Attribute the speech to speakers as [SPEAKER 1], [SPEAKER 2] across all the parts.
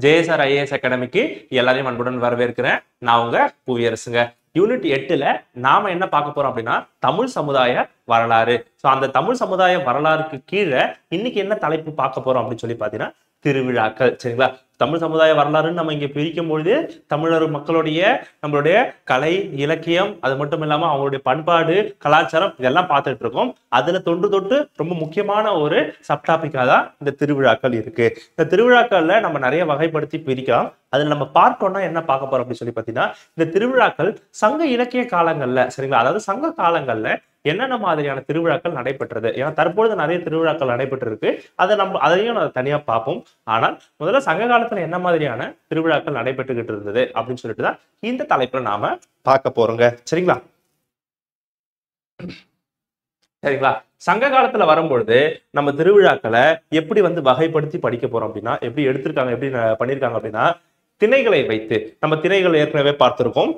[SPEAKER 1] JSR IAS அகாடமிக்கு எல்லாரையும் அன்புடன் வரவேற்கிறேன். நான் உங்க புவியரசுங்க. யூனிட் 8ல நாம என்ன பார்க்க போறோம் அப்படின்னா தமிழ் சமுதாய வரலாறு. ஸோ அந்த தமிழ் சமுதாய வரலாறுக்கு கீழே இன்னைக்கு என்ன தலைப்பு பார்க்க போறோம் அப்படின்னு சொல்லி பார்த்தீங்கன்னா திருவிழாக்கள். சரிங்களா? தமிழ் சமுதாய வரலாறுன்னு நம்ம இங்க பிரிக்கும் பொழுது தமிழர் மக்களுடைய நம்மளுடைய கலை இலக்கியம் அது மட்டும் இல்லாம அவங்களுடைய பண்பாடு கலாச்சாரம் இதெல்லாம் பார்த்துட்டு இருக்கோம். அதுல தொட்டு ரொம்ப முக்கியமான ஒரு சப்டாபிக்கா தான் இந்த திருவிழாக்கள் இருக்கு. இந்த திருவிழாக்கள்ல நம்ம நிறைய வகைப்படுத்தி பிரிக்கலாம். அதுல நம்ம பார்த்தோம்னா என்ன பார்க்க போறோம் அப்படின்னு சொல்லி பார்த்தீங்கன்னா இந்த திருவிழாக்கள் சங்க இலக்கிய காலங்கள்ல, சரிங்களா, அதாவது சங்க காலங்கள்ல என்னென்ன மாதிரியான திருவிழாக்கள் நடைபெற்றது. ஏன்னா தற்பொழுது நிறைய திருவிழாக்கள் நடைபெற்று இருக்கு. அதையும் தனியா பார்ப்போம். ஆனால் முதல்ல சங்க காலத்துல என்ன மாதிரியான திருவிழாக்கள் நடைபெற்றுகிட்டு இருந்தது அப்படின்னு சொல்லிட்டு தான் இந்த தலைப்புல நாம பார்க்க போறோங்க. சரிங்களா? சரிங்களா? சங்க காலத்துல வரும்பொழுது நம்ம திருவிழாக்களை எப்படி வகைப்படுத்தி படிக்க போறோம் அப்படின்னா, எப்படி எடுத்திருக்காங்க, எப்படி பண்ணிருக்காங்க அப்படின்னா திணைகளை வைத்து. நம்ம திணைகள் ஏற்கனவே பார்த்திருக்கோம்.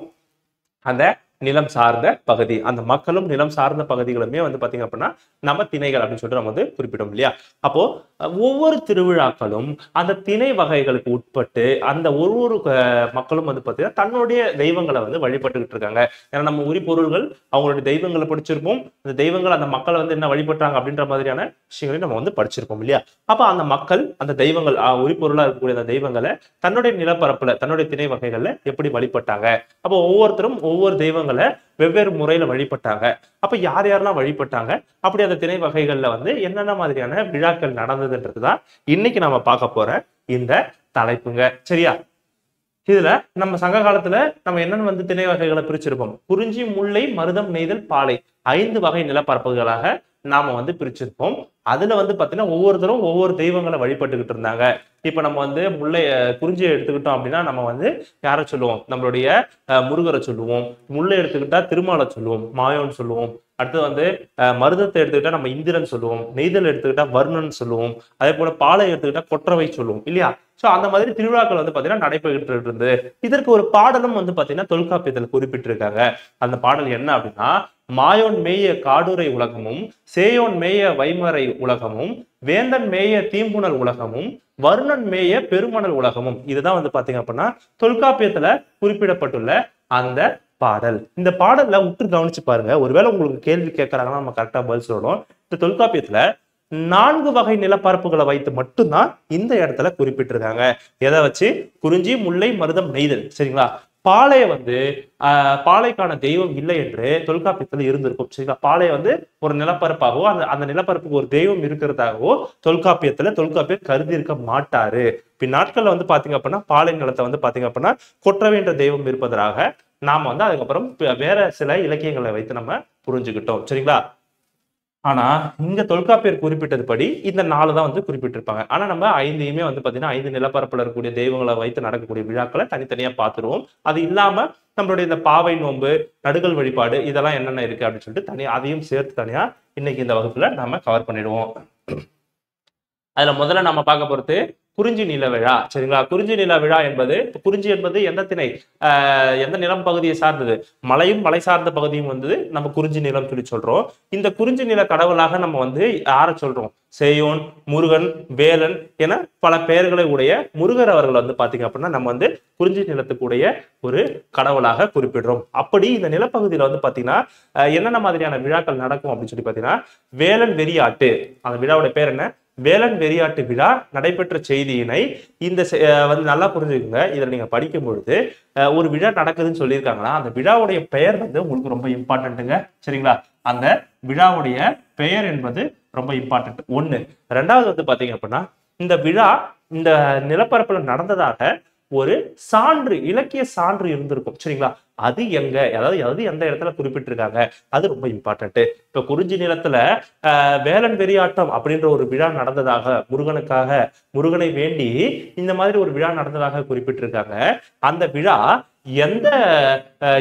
[SPEAKER 1] அந்த நிலம் சார்ந்த பகுதி, அந்த மக்களும் நிலம் சார்ந்த பகுதிகளுமே பாத்தீங்க அப்படின்னா நம்ம திணைகள் அப்படின்னு சொல்லிட்டு நம்ம குறிப்பிட்டோம் இல்லையா? அப்போ ஒவ்வொரு திருவிழாக்களும் அந்த திணை வகைகளுக்கு உட்பட்டு அந்த ஒரு மக்களும் பாத்தீங்கன்னா தன்னுடைய தெய்வங்களை வழிபட்டுக்கிட்டு இருக்காங்க. ஏன்னா நம்ம உரிபொருள்கள் அவங்களுடைய தெய்வங்களை படிச்சிருப்போம். அந்த தெய்வங்கள் அந்த மக்களை என்ன வழிபட்டாங்க அப்படின்ற மாதிரியான விஷயங்களையும் நம்ம படிச்சிருப்போம் இல்லையா? அப்ப அந்த மக்கள் அந்த தெய்வங்கள் உரிபொருளா இருக்கக்கூடிய அந்த தெய்வங்களை தன்னுடைய நிலப்பரப்புல தன்னுடைய திணை வகைகள்ல எப்படி வழிபட்டாங்க. அப்போ ஒவ்வொருத்தரும் ஒவ்வொரு தெய்வங்களை வெவ்வேறு முறையில வழிபட்டாங்க. அப்ப யார் யாரெல்லாம் வழிபட்டாங்க, அப்படி அந்த திணை வகைகள்ல என்னென்ன மாதிரியான விழாக்கள் நடந்ததுன்றதுதான் இன்னைக்கு நாம பார்க்க போற இந்த தலைப்புங்க. சரியா? இதுல நம்ம சங்க காலத்துல நம்ம என்னன்னு திணை வகைகளை பிரிச்சிருப்போம். குறிஞ்சி, முல்லை, மருதம், நெய்தல், பாலை 5 வகை நிலப்பரப்புகளாக நாம பிரிச்சிருப்போம். அதுல பாத்தீங்கன்னா ஒவ்வொருத்தரும் ஒவ்வொரு தெய்வங்களை வழிபட்டுக்கிட்டு இருந்தாங்க. இப்ப நம்ம முல்லை குறிஞ்சியை எடுத்துக்கிட்டோம் அப்படின்னா நம்ம யாரை சொல்லுவோம், நம்மளுடைய முருகரை சொல்லுவோம். முல்லை எடுத்துக்கிட்டா திருமாலை சொல்லுவோம், மாயோன்னு சொல்லுவோம். அடுத்து மருதத்தை எடுத்துக்கிட்டா நம்ம இந்திரன் சொல்லுவோம். நெய்தல் எடுத்துக்கிட்டா வருணன் சொல்லுவோம். அதே போல பாலை எடுத்துக்கிட்டா கொற்றவை சொல்லுவோம் இல்லையா? சோ அந்த மாதிரி திருவிழாக்கள் பாத்தீங்கன்னா நடைபெற்று இருந்தது. இதற்கு ஒரு பாடலும் பாத்தீங்கன்னா தொல்காப்பியத்துல குறிப்பிட்டிருக்காங்க. அந்த பாடல் என்ன அப்படின்னா, மாயோன் மேய காடுரை உலகமும் சேயோன் மேய வைமறை உலகமும் வேந்தன் மேய தீம்புணல் உலகமும் வருணன் மேய பெருமணல் உலகமும். இதுதான் பாத்தீங்க அப்படின்னா தொல்காப்பியத்துல குறிப்பிடப்பட்டுள்ள அந்த பாடல். இந்த பாடல்ல உற்று கவனிச்சு பாருங்க. ஒருவேளை உங்களுக்கு கேள்வி கேட்கறாங்கன்னா நம்ம கரெக்டா பதில் சொல்லணும். இந்த தொல்காப்பியத்துல 4 வகை நிலப்பரப்புகளை வைத்து மட்டும்தான் இந்த இடத்துல குறிப்பிட்டிருக்காங்க. எதை வச்சு? குறிஞ்சி, முல்லை, மருதம், நெய்தல். சரிங்களா? பாளைய பாளைக்கான தெய்வம் இல்லை என்று தொல்காப்பியத்துல இருந்திருக்கும். சரிங்களா? பாளைய ஒரு நிலப்பரப்பாகவோ அந்த நிலப்பரப்புக்கு ஒரு தெய்வம் இருக்கிறதாகவோ தொல்காப்பியர் கருதி இருக்க மாட்டாரு. பின்னாட்கள்ல பாத்தீங்க அப்படின்னா பாளை நிலத்தை பாத்தீங்க அப்படின்னா கொற்றவை என்ற தெய்வம் இருப்பதாக நாம அதுக்கப்புறம் வேற சில இலக்கியங்களை வைத்து நம்ம புரிஞ்சுக்கிட்டோம். சரிங்களா? ஆனா இங்க தொல்காப்பியர் குறிப்பிட்டது படி இந்த 4 தான் குறிப்பிட்டிருப்பாங்க. ஆனா நம்ம 5யுமே பாத்தீங்கன்னா 5 நிலப்பரப்புல இருக்கக்கூடிய தெய்வங்களை வைத்து நடக்கக்கூடிய விழாக்களை தனித்தனியா பார்த்துருவோம். அது இல்லாம நம்மளுடைய இந்த பாவை நோன்பு, நடுகள் வழிபாடு இதெல்லாம் என்னென்ன இருக்கு அப்படின்னு சொல்லிட்டு தனியா அதையும் சேர்த்து தனியா இன்னைக்கு இந்த வகுப்புல நம்ம கவர் பண்ணிடுவோம். அதுல முதல்ல நம்ம பார்க்க போறது குறிஞ்சி நில விழா. சரிங்களா? குறிஞ்சி நில விழா என்பது, குறிஞ்சி என்பது எந்த திணை, எந்த நிலம் பகுதியை சார்ந்தது? மலையும் மலை சார்ந்த பகுதியும் நம்ம குறிஞ்சி நிலம் சொல்லி சொல்றோம். இந்த குறிஞ்சி நில கடவுளாக நம்ம யாரை சொல்றோம்? சேயோன், முருகன், வேலன் என பல பெயர்களை உடைய முருகர் அவர்கள் பாத்தீங்க அப்படின்னா நம்ம குறிஞ்சி நிலத்துக்குடைய ஒரு கடவுளாக குறிப்பிடுறோம். அப்படி இந்த நிலப்பகுதியில பாத்தீங்கன்னா என்னென்ன மாதிரியான விழாக்கள் நடக்கும் அப்படின்னு சொல்லி பாத்தீங்கன்னா வேலன் வெறியாட்டு, அந்த விழாவுடைய பேர் என்ன? வேலன் வெறியாட்டு விழா நடைபெற்ற செய்தியினை இந்த நல்லா புரிஞ்சுக்கோங்க. இதுல நீங்க படிக்கும் பொழுது ஒரு விழா நடக்குதுன்னு சொல்லியிருக்காங்கன்னா அந்த விழாவுடைய பெயர் உங்களுக்கு ரொம்ப இம்பார்ட்டன்ட்டுங்க. சரிங்களா? அந்த விழாவுடைய பெயர் என்பது ரொம்ப இம்பார்ட்டன்ட். 1. 2வது பாத்தீங்க அப்படின்னா இந்த விழா இந்த நிலப்பரப்புல நடந்ததாக ஒரு சான்று, இலக்கிய சான்று இருந்திருக்கும். சரிங்களா? அது எங்க, அதாவது எந்த இடத்துல குறிப்பிட்டிருக்காங்க, அது ரொம்ப இம்பார்ட்டன்ட். இப்ப குறிஞ்சி நிலத்துல வேலன் வெறியாட்டம் அப்படின்ற ஒரு விழா நடந்ததாக, முருகனை வேண்டி இந்த மாதிரி ஒரு விழா நடந்ததாக குறிப்பிட்டிருக்காங்க. அந்த விழா எந்த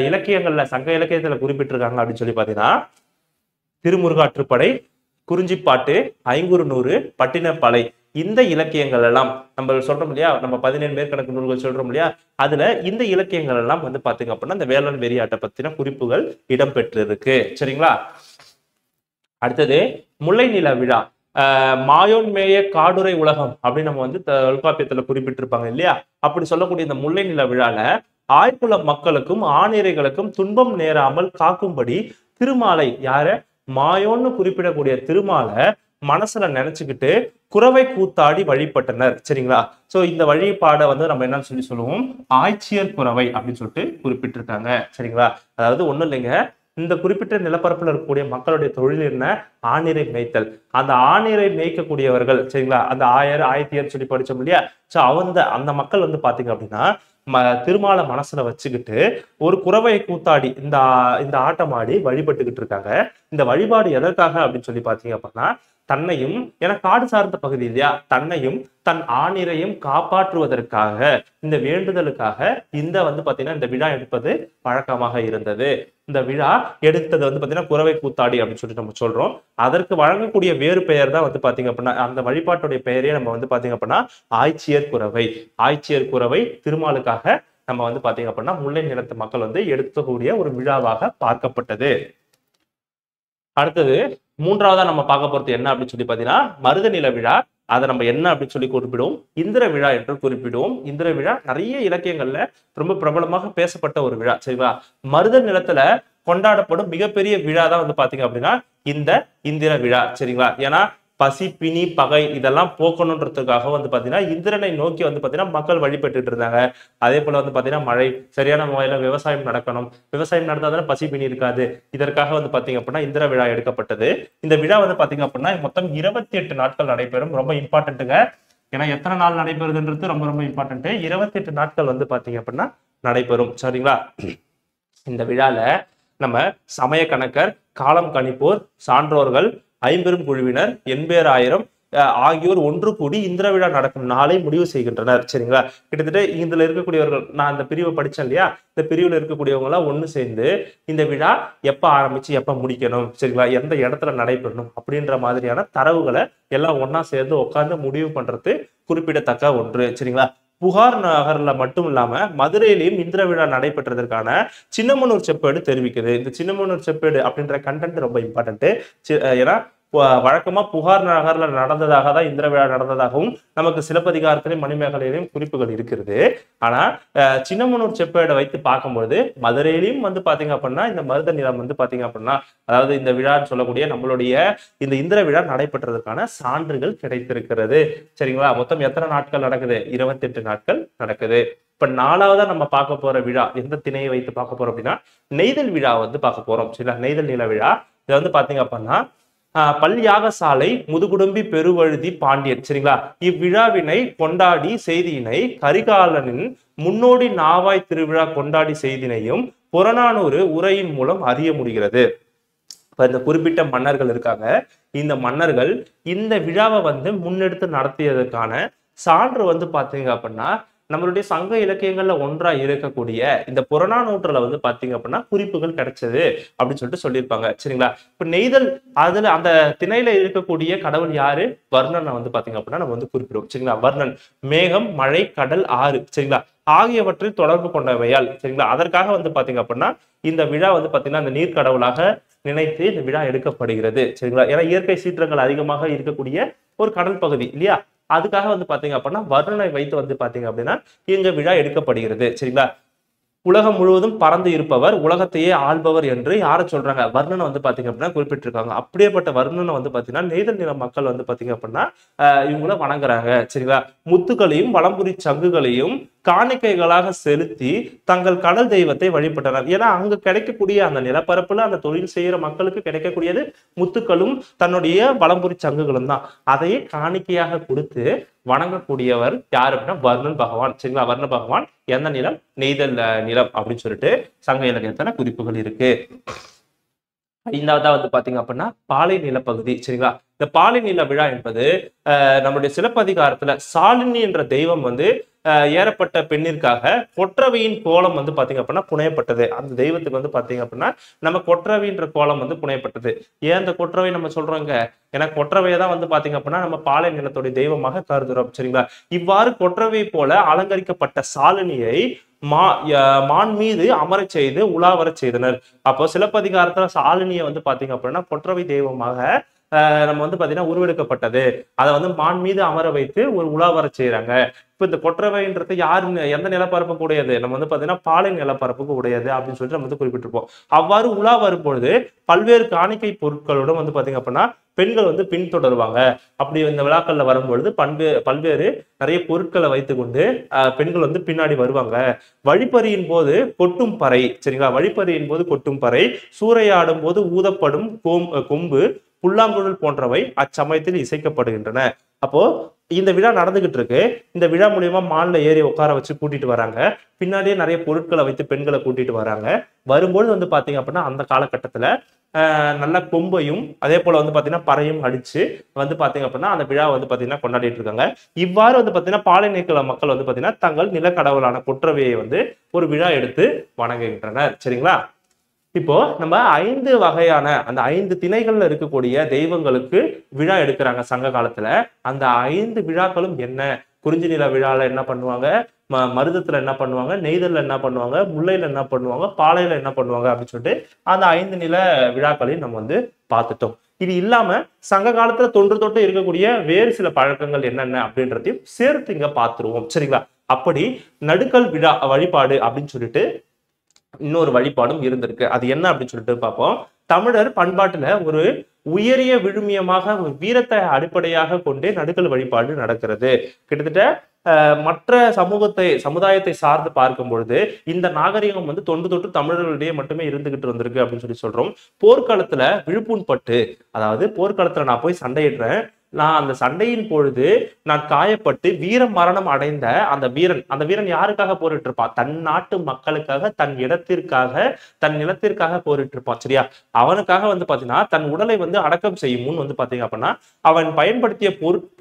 [SPEAKER 1] இலக்கியங்கள்ல, சங்க இலக்கியத்துல குறிப்பிட்டிருக்காங்க அப்படின்னு சொல்லி பாத்தீங்கன்னா திருமுருகாற்றுப்படை, குறிஞ்சிப்பாட்டு, ஐங்குறுநூறு, பட்டினப்பாலை இந்த இலக்கியங்கள் எல்லாம் நம்ம சொல்றோம் இல்லையா? நம்ம 17 மேற்கணக்கு நூல்கள் சொல்றோம் இல்லையா? அதுல இந்த இலக்கியங்கள் எல்லாம் பாத்தீங்க அப்படின்னா இந்த வேலன் வெறியாட்டை பத்தின குறிப்புகள் இடம்பெற்றிருக்கு. சரிங்களா? அடுத்தது முல்லை நில விழா. மாயோன் மேய காடுரை உலகம் அப்படின்னு நம்ம வந்து தொல்காப்பியத்துல குறிப்பிட்டிருப்பாங்க இல்லையா? அப்படி சொல்லக்கூடிய இந்த முல்லை நில விழால ஆய்குல மக்களுக்கும் ஆணிரைகளுக்கும் துன்பம் நேராமல் காக்கும்படி திருமாலை யார மாயோன்னு குறிப்பிடக்கூடிய திருமாலை மனசுல நினைச்சுக்கிட்டு குறவை கூத்தாடி வழிபட்டனர். சரிங்களா? சோ இந்த வழிபாடை வந்து நம்ம என்னன்னு சொல்லி சொல்லுவோம், ஆய்ச்சியர் குறவை அப்படின்னு சொல்லிட்டு குறிப்பிட்டிருக்காங்க. சரிங்களா? அதாவது ஒண்ணும் இல்லைங்க, இந்த குறிப்பிட்ட நிலப்பரப்புல இருக்கக்கூடிய மக்களுடைய தொழில் என்ன? ஆணிரை மேய்த்தல். அந்த ஆணிரை மேய்க்கக்கூடியவர்கள், சரிங்களா, அந்த ஆயத்தியர் சொல்லி படிச்சோம் இல்லையா? சோ அந்த மக்கள் வந்து பாத்தீங்க அப்படின்னா திருமாலை மனசுல வச்சுக்கிட்டு ஒரு குறவை கூத்தாடி இந்த ஆட்டம் ஆடி வழிபட்டுக்கிட்டு இருக்காங்க. இந்த வழிபாடு எதற்காக அப்படின்னு சொல்லி பாத்தீங்க அப்படின்னா, தன்னையும், என காடு சார்ந்த பகுதி இல்லையா, தன்னையும் தன் ஆணிரையும் காப்பாற்றுவதற்காக, இந்த வேண்டுதலுக்காக இந்த வந்து பாத்தீங்கன்னா இந்த விழா எடுப்பது வழக்கமாக இருந்தது. இந்த விழா எடுத்தது வந்து பாத்தீங்கன்னா குறவை கூத்தாடி அப்படின்னு சொல்லிட்டு நம்ம சொல்றோம். அதற்கு வழங்கக்கூடிய வேறு பெயர் தான் வந்து பாத்தீங்க அப்படின்னா, அந்த வழிபாட்டுடைய பெயரே நம்ம வந்து பாத்தீங்க அப்படின்னா ஆய்ச்சியர் குறவை. ஆய்ச்சியர் குறவை திருமாலுக்காக நம்ம வந்து பாத்தீங்க அப்படின்னா முல்லை நிலத்து மக்கள் வந்து எடுக்கக்கூடிய ஒரு விழாவாக பார்க்கப்பட்டது. அடுத்தது மூன்றாவதா நம்ம பார்க்க போறது என்ன அப்படின்னு சொல்லி பாத்தீங்கன்னா மருத நில விழா. அதை நம்ம என்ன அப்படின்னு சொல்லி குறிப்பிடுவோம், இந்திர விழா என்று குறிப்பிடுவோம். இந்திர விழா நிறைய இலக்கியங்கள்ல ரொம்ப பிரபலமாக பேசப்பட்ட ஒரு விழா. சரிங்களா? மருத நிலத்துல கொண்டாடப்படும் மிகப்பெரிய விழா தான் வந்து பாத்தீங்க அப்படின்னா இந்த இந்திர விழா. சரிங்களா? ஏன்னா பசி பிணி பகை இதெல்லாம் போக்கணுன்றதுக்காக வந்து பாத்தீங்கன்னா இந்திரனை நோக்கி வந்து பாத்தீங்கன்னா மக்கள் வழிபட்டுட்டு இருந்தாங்க. அதே போல வந்து பாத்தீங்கன்னா மழை சரியான முறையில விவசாயம் நடக்கணும், விவசாயம் நடந்தாதானே பசி பிணி இருக்காது. இதற்காக வந்து பாத்தீங்க அப்படின்னா இந்திர விழா எடுக்கப்பட்டது. இந்த விழா வந்து பாத்தீங்க அப்படின்னா மொத்தம் 28 நாட்கள் நடைபெறும். ரொம்ப இம்பார்ட்டன்ட்டுங்க, ஏன்னா எத்தனை நாள் நடைபெறுதுன்றது ரொம்ப ரொம்ப இம்பார்ட்டன்ட். 28 நாட்கள் வந்து பாத்தீங்க அப்படின்னா நடைபெறும். சரிங்களா? இந்த விழால நம்ம சமய கணக்கர், காலம் கணிப்போர், சான்றோர்கள், ஐம்பெரும் குழுவினர், எண்பேராயிரம் ஆகியோர் ஒன்று கூடி இந்திர விழா நடக்கும் நாளை முடிவு செய்கின்றனர். சரிங்களா? கிட்டத்தட்ட இதுல இருக்கக்கூடியவர்கள், நான் இந்த பிரிவை படிச்சேன் இல்லையா, இந்த பிரிவுல இருக்கக்கூடியவங்க எல்லாம் ஒண்ணு சேர்ந்து இந்த விழா எப்ப ஆரம்பிச்சு எப்ப முடிக்கணும், சரிங்களா, எந்த இடத்துல நடைபெறணும் அப்படின்ற மாதிரியான தரவுகளை எல்லாம் ஒன்னா சேர்ந்து உட்கார்ந்து முடிவு பண்றது குறிப்பிடத்தக்க ஒன்று. சரிங்களா? புகார் நகர்ல மட்டும் இல்லாம மதுரையிலையும் இந்திர விழா நடைபெற்றதற்கான சின்னமனூர் செப்பேடு தெரிவிக்குது. இந்த சின்னமனூர் செப்பேடு அப்படின்ற கண்டென்ட் ரொம்ப இம்பார்ட்டன்ட். ஏன்னா வழக்கமா புகார் நகர்ல நடந்ததாக தான் இந்திர விழா நடந்ததாகவும் நமக்கு சிலப்பதிகாரத்திலையும் மணிமேகலையிலையும் குறிப்புகள் இருக்கிறது. ஆனா சின்னமனூர் செப்பேடை வைத்து பார்க்கும்போது மதுரையிலையும் வந்து பாத்தீங்க அப்படின்னா இந்த மருத நிலம் வந்து பாத்தீங்க அப்படின்னா, அதாவது இந்த விழான்னு சொல்லக்கூடிய நம்மளுடைய இந்த இந்திர விழா நடைபெற்றதற்கான சான்றுகள் கிடைத்திருக்கிறது. சரிங்களா? மொத்தம் எத்தனை நாட்கள் நடக்குது? 28 நாட்கள் நடக்குது. இப்ப நாலாவதா நம்ம பார்க்க போற விழா எந்த திணையை வைத்து பார்க்க போறோம் அப்படின்னா நெய்தல் விழா வந்து பார்க்க போறோம். சரிங்களா? நெய்தல் நில விழா இதை வந்து பாத்தீங்க அப்படின்னா பல்யாகசாலை முதுகுடும்பி பெருவழுதி பாண்டியன். சரிங்களா? இவ்விழாவினை கொண்டாடி செய்தியினை கரிகாலனின் முன்னோடி நாவாய் திருவிழா கொண்டாடி செய்தினையும் புறநானூறு உரையின் மூலம் அறிய முடிகிறது. இப்ப இந்த குறிப்பிட்ட மன்னர்கள் இருக்காங்க. இந்த மன்னர்கள் இந்த விழாவை வந்து முன்னெடுத்து நடத்தியதற்கான சான்று வந்து பாத்தீங்க அப்படின்னா நம்மளுடைய சங்க இலக்கியங்கள்ல ஒன்றா இருக்கக்கூடிய இந்த புறநானூற்றுல வந்து பாத்தீங்க அப்படின்னா குறிப்புகள் கிடைச்சது அப்படின்னு சொல்லிட்டு சொல்லியிருப்பாங்க. சரிங்களா? இப்ப நெய்தல் அதுல அந்த திணையில இருக்கக்கூடிய கடவுள் யாரு? வர்ணனை வந்து பாத்தீங்க அப்படின்னா நம்ம வந்து குறிப்பிடுவோம். சரிங்களா? வர்ணன் மேகம், மழை, கடல், ஆறு, சரிங்களா, ஆகியவற்றில் தொடர்பு கொண்டவையால், சரிங்களா, அதற்காக வந்து பாத்தீங்க அப்படின்னா இந்த விழா வந்து பாத்தீங்கன்னா இந்த நீர்க்கடவுளாக நினைத்து இந்த விழா எடுக்கப்படுகிறது. சரிங்களா? ஏன்னா இயற்கை சீற்றங்கள் அதிகமாக இருக்கக்கூடிய ஒரு கடல் பகுதி இல்லையா, அதுக்காக வந்து பாத்தீங்க அப்படின்னா வர்ணனை வைத்து வந்து பாத்தீங்க அப்படின்னா இங்க விழா எடுக்கப்படுகிறது. சரிங்களா? உலகம் முழுவதும் பறந்து இருப்பவர், உலகத்தையே ஆள்பவர் என்று யாரை சொல்றாங்க? வர்ணனை வந்து பாத்தீங்க அப்படின்னா குறிப்பிட்டிருக்காங்க. அப்படியேப்பட்ட வர்ணனை வந்து பாத்தீங்கன்னா நெய்தல் நில மக்கள் வந்து பாத்தீங்க அப்படின்னா இவங்கள வணங்குறாங்க. சரிங்களா? முத்துக்களையும் வலம்புரி சங்குகளையும் காணிக்கைகளாக செலுத்தி தங்கள் கடல் தெய்வத்தை வழிபட்டனர். ஏன்னா அங்க கிடைக்கக்கூடிய அந்த நிலப்பரப்புல அந்த தொழில் செய்யற மக்களுக்கு கிடைக்கக்கூடியது முத்துக்களும் தன்னுடைய வலம்புரி சங்குகளும் தான். அதையே காணிக்கையாக கொடுத்து வணங்கக்கூடியவர் யாரு அப்படின்னா வர்ணன் பகவான். சரிங்களா? வர்ண பகவான் எந்த நிலம்? நெய்தல் நிலம் அப்படின்னு சொல்லிட்டு சங்க இலக்கியத்துல குறிப்புகள் இருக்கு. ஐந்தாவதா வந்து பாத்தீங்க அப்படின்னா பாலை நிலப்பகுதி. சரிங்களா? இந்த பாலை நில விழா என்பது நம்மளுடைய சிலப்பதிகாரத்துல சாலினி என்ற தெய்வம் வந்து ஏறப்பட்ட பெண்ணிற்காக கொற்றவையின் கோலம் வந்து பாத்தீங்க அப்படின்னா புனையப்பட்டது. அந்த தெய்வத்துக்கு வந்து பாத்தீங்க அப்படின்னா நம்ம கொற்றவைன்ற கோலம் வந்து புனையப்பட்டது. ஏன் அந்த கொற்றவை நம்ம சொல்றோங்க? ஏன்னா கொற்றவையை தான் வந்து பாத்தீங்க அப்படின்னா நம்ம பாலை நிலத்துடைய தெய்வமாக கருதுறோம். சரிங்களா? இவ்வாறு கொற்றவை போல அலங்கரிக்கப்பட்ட சாலினியை மான் மீது அமர செய்து உலாவர செய்தனர். அப்போ சிலப்பதிகாரத்துல சாலினியை வந்து பாத்தீங்க அப்படின்னா கொற்றவை தெய்வமாக நம்ம வந்து பாத்தீங்கன்னா உருவெடுக்கப்பட்டது. அதை வந்து மான் மீது அமர வைத்து ஒரு உலா வர செய்யறாங்க. இப்ப இந்த கொற்றவைன்றது யாரு எந்த நிலப்பரப்புக்கு உடையது? நம்ம வந்து பாத்தீங்கன்னா பாலை நிலப்பரப்புக்கு உடையது அப்படின்னு சொல்லிட்டு நம்ம வந்து குறிப்பிட்டிருப்போம். அவ்வாறு உலா வரும்பொழுது பல்வேறு காணிக்கை பொருட்களுடன் வந்து பாத்தீங்க அப்படின்னா பெண்கள் வந்து பின்தொடருவாங்க. அப்படி இந்த விழாக்கள்ல வரும்பொழுது பல்வேறு நிறைய பொருட்களை வைத்துக்கொண்டு பெண்கள் வந்து பின்னாடி வருவாங்க. வழிப்பறியின் போது கொட்டும் பறை, சரிங்களா? வழிப்பறியின் போது கொட்டும் பறை, சூறையாடும் போது ஊதப்படும் கொம்பு, புல்லாங்குழல் போன்றவை அச்சமயத்தில் இசைக்கப்படுகின்றன. அப்போ இந்த விழா நடந்துகிட்டு இருக்கு. இந்த விழா மூலியமா மான்ல ஏறி உட்கார வச்சு கூட்டிட்டு வராங்க. பின்னாடியே நிறைய பொருட்களை வைத்து பெண்களை கூட்டிட்டு வராங்க. வரும்போது வந்து பாத்தீங்க அப்படின்னா அந்த காலகட்டத்துல நல்ல கொம்பையும் அதே போல வந்து பாத்தீங்கன்னா பறையும் அடிச்சு வந்து பாத்தீங்க அப்படின்னா அந்த விழா வந்து பாத்தீங்கன்னா கொண்டாடிட்டு இருக்காங்க. இவ்வாறு வந்து பாத்தீங்கன்னா பாலைநீக்கல மக்கள் வந்து பாத்தீங்கன்னா தங்கள் நிலக்கடவுளான கொற்றவையை வந்து ஒரு விழா எடுத்து வணங்குகின்றனர். சரிங்களா? இப்போ நம்ம 5 வகையான அந்த 5 திணைகள்ல இருக்கக்கூடிய தெய்வங்களுக்கு விழா எடுக்கிறாங்க சங்க காலத்துல. அந்த 5 விழாக்களும் என்ன? குறிஞ்சி நில விழால என்ன பண்ணுவாங்க, மருதத்துல என்ன பண்ணுவாங்க, நெய்தல்ல என்ன பண்ணுவாங்க, முல்லையில என்ன பண்ணுவாங்க, பாலையில என்ன பண்ணுவாங்க அப்படின்னு சொல்லிட்டு அந்த 5 நில விழாக்களையும் நம்ம வந்து பார்த்துட்டோம். இது இல்லாம சங்க காலத்துல தொன்று தொட்டு இருக்கக்கூடிய வேறு சில பழக்கங்கள் என்னென்ன அப்படின்றதையும் சேர்த்து இங்க பார்த்துருவோம். சரிங்களா? அப்படி நடுக்கல் விழா வழிபாடு அப்படின்னு சொல்லிட்டு இன்னொரு வழிபாடும் இருந்திருக்கு. அது என்ன அப்படின்னு சொல்லிட்டு பார்ப்போம். தமிழர் பண்பாட்டுல ஒரு உயரிய விழுமியமாக ஒரு வீரத்தை அடிப்படையாக கொண்டே நடுக்கல் வழிபாடு நடக்கிறது. கிட்டத்தட்ட மற்ற சமுதாயத்தை சார்ந்து பார்க்கும் பொழுது இந்த நாகரிகம் வந்து தொன்று தொட்டு தமிழர்களிடையே மட்டுமே இருந்துகிட்டு வந்திருக்கு அப்படின்னு சொல்லி சொல்றோம். போர்க்காலத்துல விழுப்புண் பட்டு, அதாவது போர்க்காலத்துல நான் போய் சண்டையிடுறேன், நான் அந்த சண்டையின் பொழுது நான் காயப்பட்டு வீர மரணம் அடைந்த அந்த வீரன் யாருக்காக போரிட்டு இருப்பான்? தன் நாட்டு மக்களுக்காக, தன் இடத்திற்காக, தன் நிலத்திற்காக போரிட்டு இருப்பான். சரியா? அவனுக்காக வந்து பாத்தீங்கன்னா தன் உடலை வந்து அடக்கம் செய்யும் முன் வந்து பாத்தீங்க அப்படின்னா அவன் பயன்படுத்திய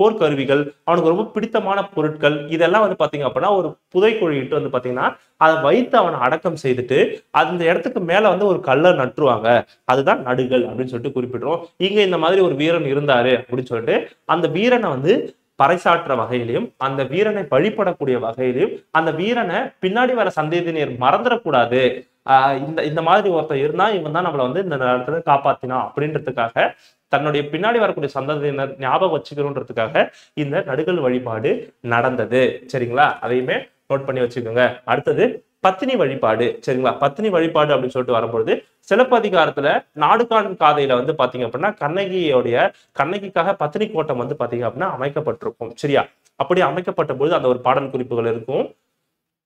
[SPEAKER 1] போர்க்கருவிகள், அவனுக்கு ரொம்ப பிடித்தமான பொருட்கள், இதெல்லாம் வந்து பாத்தீங்க அப்படின்னா ஒரு புதைக்குழிட்டு வந்து பாத்தீங்கன்னா அதை வைத்து அவனை அடக்கம் செய்துட்டு அந்த இடத்துக்கு மேல வந்து ஒரு கல்லை நட்டுருவாங்க. அதுதான் நடுகள் அப்படின்னு சொல்லிட்டு குறிப்பிடுறோம். இங்க இந்த மாதிரி ஒரு வீரன் இருந்தாரு அப்படின்னு சொல்லிட்டு அந்த வீரனை வந்து பறைசாற்ற வகையிலையும், அந்த வீரனை வழிபடக்கூடிய வகையிலையும், அந்த வீரனை பின்னாடி வர சந்ததியினர் மறந்துடக்கூடாது, இந்த மாதிரி ஒருத்தர் இருந்தா இவன் தான் நம்மளை வந்து இந்த நேரத்துல காப்பாத்தினா அப்படின்றதுக்காக, தன்னுடைய பின்னாடி வரக்கூடிய சந்ததியினர் ஞாபகம் வச்சுக்கணுன்றதுக்காக இந்த நடுகள் வழிபாடு நடந்தது. சரிங்களா? அதையுமே நோட் பண்ணி வச்சுக்கோங்க. அடுத்தது பத்தினி வழிபாடு. சரிங்களா? பத்தினி வழிபாடு அப்படின்னு சொல்லிட்டு வரும்பொழுது சிலப்பதிகாரத்துல நாடுகாண் காதையில வந்து பாத்தீங்க அப்படின்னா கண்ணகிக்காக பத்தினி கோட்டம் வந்து பாத்தீங்க அப்படின்னா அமைக்கப்பட்டிருக்கும். சரியா? அப்படி அமைக்கப்பட்ட பொழுது அந்த ஒரு பாடல் குறிப்புகள் இருக்கும்.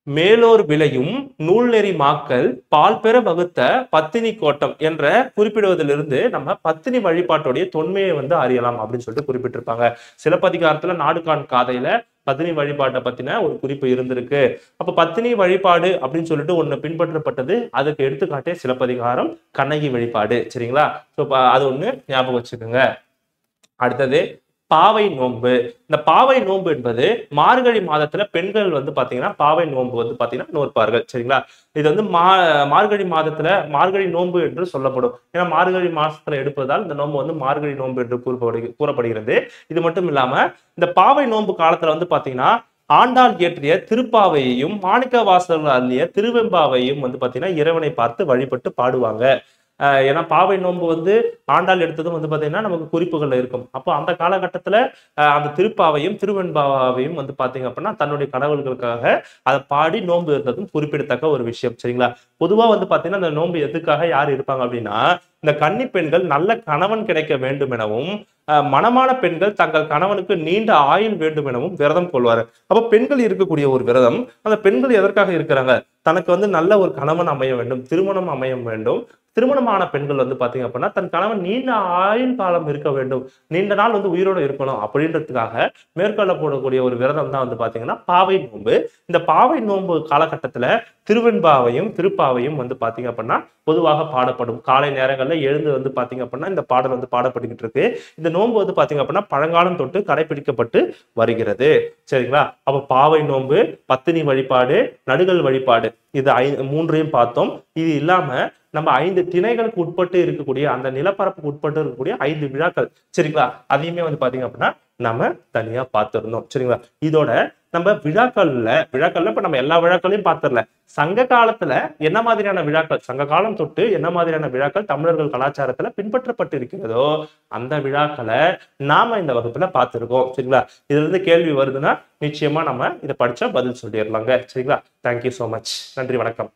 [SPEAKER 1] மேலோர் விளையும் நூல் நெறி மாக்கள் பால் பெற வகுத்த பத்தினி கோட்டம் என்ற குறிப்பிடுவதிலிருந்து நம்ம பத்தினி வழிபாட்டுடைய தொன்மையை வந்து அறியலாம் அப்படின்னு சொல்லிட்டு குறிப்பிட்டிருப்பாங்க. சிலப்பதிகாரத்துல நாடுகாண் காதையில பத்தினி வழிபாட்டை பத்தின ஒரு குறிப்பு இருந்திருக்கு. அப்ப பத்தினி வழிபாடு அப்படின்னு சொல்லிட்டு ஒண்ணு பின்பற்றப்பட்டது. அதுக்கு எடுத்துக்காட்டே சிலப்பதிகாரம், கண்ணகி வழிபாடு. சரிங்களா? ஸோ அது ஒண்ணு ஞாபகம் வச்சுக்கோங்க. அடுத்தது பாவை நோன்பு. இந்த பாவை நோன்பு என்பது மார்கழி மாதத்துல பெண்கள் வந்து பாத்தீங்கன்னா பாவை நோன்பு வந்து பாத்தீங்கன்னா நோற்பார்கள். சரிங்களா? இது வந்து மார்கழி மாதத்துல மார்கழி நோன்பு என்று சொல்லப்படும். ஏன்னா மார்கழி மாசத்துல எடுப்பதால் இந்த நோன்பு வந்து மார்கழி நோன்பு என்று கூறப்படுகிறது. இது மட்டும் இல்லாம இந்த பாவை நோன்பு காலத்துல வந்து பாத்தீங்கன்னா ஆண்டாள் இயற்றிய திருப்பாவையையும் மாணிக்க வாசகர் அள்ளிய திருவெம்பாவையும் வந்து பாத்தீங்கன்னா இறைவனை பார்த்து வழிபட்டு பாடுவாங்க. ஏன்னா பாவை நோன்பு வந்து ஆண்டாள் எடுத்ததும் வந்து பாத்தீங்கன்னா நமக்கு குறிப்புகள் இருக்கும். அப்போ அந்த காலகட்டத்துல அந்த திருப்பாவையும் திருவெண்பாவையும் வந்து பாத்தீங்க அப்படின்னா தன்னுடைய கடவுள்களுக்காக அதை பாடி நோன்பு இருந்ததும் குறிப்பிடத்தக்க ஒரு விஷயம். சரிங்களா? பொதுவா வந்து பாத்தீங்கன்னா இந்த நோன்பு எதுக்காக யார் இருப்பாங்க அப்படின்னா இந்த கன்னி பெண்கள் நல்ல கணவன் கிடைக்க வேண்டும் எனவும், மணமான பெண்கள் தங்கள் கணவனுக்கு நீண்ட ஆயுள் வேண்டும் எனவும் விரதம் கொள்வாரு. அப்ப பெண்கள் இருக்கக்கூடிய ஒரு விரதம், அந்த பெண்கள் எதற்காக இருக்கிறாங்க? தனக்கு வந்து நல்ல ஒரு கணவன் அமைய வேண்டும், திருமணம் அமைய வேண்டும். திருமணமான பெண்கள் வந்து பாத்தீங்க அப்படின்னா தன் கணவன் நீண்ட ஆயுள் காலம் இருக்க வேண்டும், நீண்ட நாள் வந்து உயிரோடு இருக்கணும் அப்படின்றதுக்காக மேற்கொள்ள போடக்கூடிய ஒரு விரதம் தான் வந்து பாத்தீங்கன்னா பாவை நோன்பு. இந்த பாவை நோன்பு காலகட்டத்துல திருவெண்பாவையும் திருப்பாவையும் வந்து பாத்தீங்க அப்படின்னா பொதுவாக பாடப்படும். காலை நேரங்கள்ல எழுந்து வந்து பாத்தீங்க அப்படின்னா இந்த பாடல் வந்து பாடப்பட்டுக்கிட்டு இருக்கு. இந்த நோன்பு வந்து பாத்தீங்க அப்படின்னா பழங்காலம் தொட்டு கடைபிடிக்கப்பட்டு வருகிறது. சரிங்களா? அப்ப பாவை நோன்பு, பத்தினி வழிபாடு, நடுகள் வழிபாடு, இது மூன்றையும் பார்த்தோம். இது இல்லாம நம்ம 5 திணைகளுக்கு உட்பட்டு இருக்கக்கூடிய அந்த நிலப்பரப்புக்கு உட்பட்டு இருக்கக்கூடிய 5 விழாக்கள். சரிங்களா? அதையுமே வந்து பாத்தீங்க அப்படின்னா நம்ம தனியா பார்த்திருந்தோம். சரிங்களா? இதோட நம்ம விழாக்கள்ல இப்ப நம்ம எல்லா விழாக்களையும் பார்த்துடல. சங்க காலத்துல என்ன மாதிரியான விழாக்கள், சங்க காலம் தொட்டு என்ன மாதிரியான விழாக்கள் தமிழர்கள் கலாச்சாரத்துல பின்பற்றப்பட்டு இருக்கிறதோ அந்த விழாக்களை நாம இந்த வகுப்புல பார்த்திருக்கோம். சரிங்களா? இதுல இருந்து கேள்வி வருதுன்னா நிச்சயமா நம்ம இதை படிச்சா பதில் சொல்லிடலாங்க. சரிங்களா? Thank you so much. நன்றி, வணக்கம்.